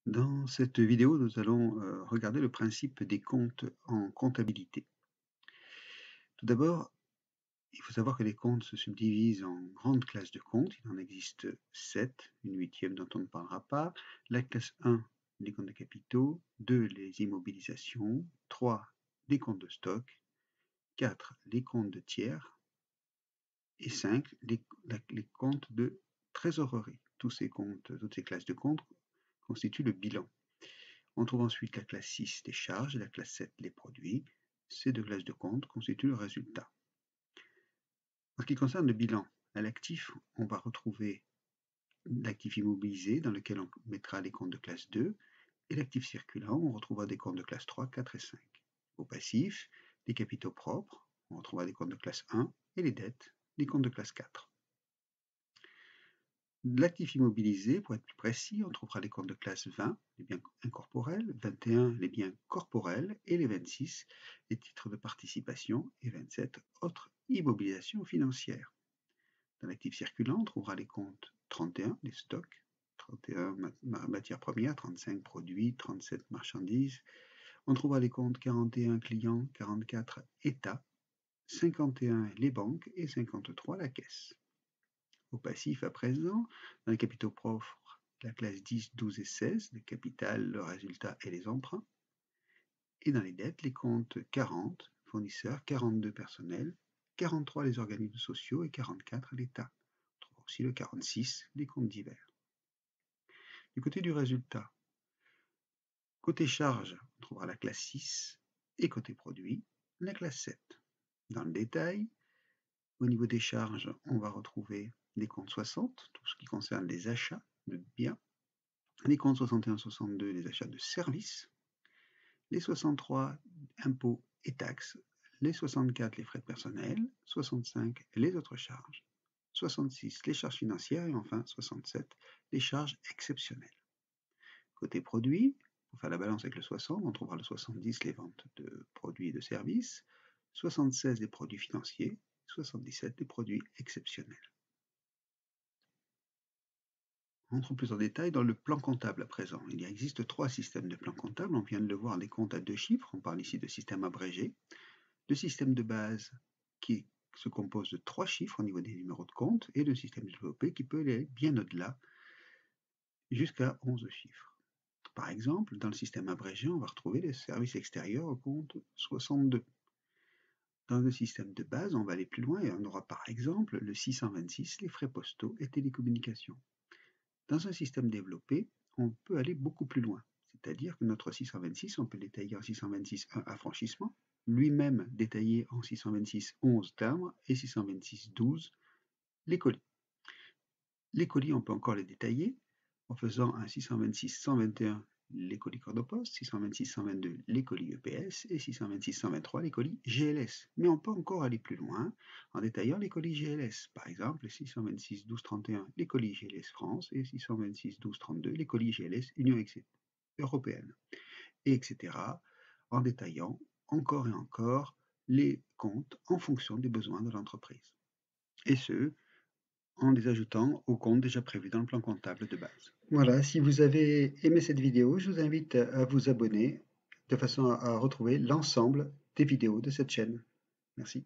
Dans cette vidéo, nous allons regarder le principe des comptes en comptabilité. Tout d'abord, il faut savoir que les comptes se subdivisent en grandes classes de comptes. Il en existe 7, une huitième dont on ne parlera pas. La classe 1, les comptes de capitaux, 2, les immobilisations, 3, les comptes de stock, 4, les comptes de tiers, et 5, les comptes de trésorerie. Toutes ces classes de comptes constituent le bilan. On trouve ensuite la classe 6, les charges, et la classe 7, les produits. Ces deux classes de comptes constituent le résultat. En ce qui concerne le bilan, à l'actif, on va retrouver l'actif immobilisé dans lequel on mettra les comptes de classe 2, et l'actif circulant, on retrouvera des comptes de classe 3, 4 et 5. Au passif, les capitaux propres, on retrouvera des comptes de classe 1, et les dettes, des comptes de classe 4. L'actif immobilisé, pour être plus précis, on trouvera les comptes de classe 20, les biens incorporels, 21, les biens corporels, et les 26, les titres de participation, et 27, autres immobilisations financières. Dans l'actif circulant, on trouvera les comptes 31, les stocks, 31 matières premières, 35 produits, 37 marchandises. On trouvera les comptes 41 clients, 44 États, 51 les banques et 53 la caisse. Au passif à présent, dans les capitaux propres, la classe 10, 12 et 16, le capital, le résultat et les emprunts. Et dans les dettes, les comptes 40, fournisseurs, 42 personnels, 43 les organismes sociaux et 44 l'État. On trouve aussi le 46, les comptes divers. Du côté du résultat, côté charge, on trouvera la classe 6 et côté produit, la classe 7. Dans le détail, au niveau des charges, on va retrouver les comptes 60, tout ce qui concerne les achats de biens, les comptes 61-62, les achats de services, les 63, impôts et taxes, les 64, les frais de personnel, 65, les autres charges, 66, les charges financières et enfin 67, les charges exceptionnelles. Côté produits, pour faire la balance avec le 60, on trouvera le 70, les ventes de produits et de services, 76, les produits financiers, 77, les produits exceptionnels. On entre plus en détail dans le plan comptable à présent. Il existe 3 systèmes de plan comptable. On vient de le voir, les comptes à 2 chiffres. On parle ici de système abrégé. Le système de base qui se compose de 3 chiffres au niveau des numéros de compte et le système développé qui peut aller bien au-delà, jusqu'à 11 chiffres. Par exemple, dans le système abrégé, on va retrouver les services extérieurs au compte 62. Dans le système de base, on va aller plus loin et on aura par exemple le 626, les frais postaux et télécommunications. Dans un système développé, on peut aller beaucoup plus loin, c'est-à-dire que notre 626, on peut le détailler en 626.1 affranchissement, lui-même détaillé en 626.11 timbres et 626.12 les colis. Les colis, on peut encore les détailler en faisant un 626.121 les colis corps de poste, 626.122 les colis EPS et 626.123 les colis GLS. Mais on peut encore aller plus loin en détaillant les colis GLS. Par exemple, 626.12.31 les colis GLS France et 626.12.32 les colis GLS Union européenne, et etc. en détaillant encore et encore les comptes en fonction des besoins de l'entreprise. Et ce, en les ajoutant aux comptes déjà prévus dans le plan comptable de base. Voilà, si vous avez aimé cette vidéo, je vous invite à vous abonner de façon à retrouver l'ensemble des vidéos de cette chaîne. Merci.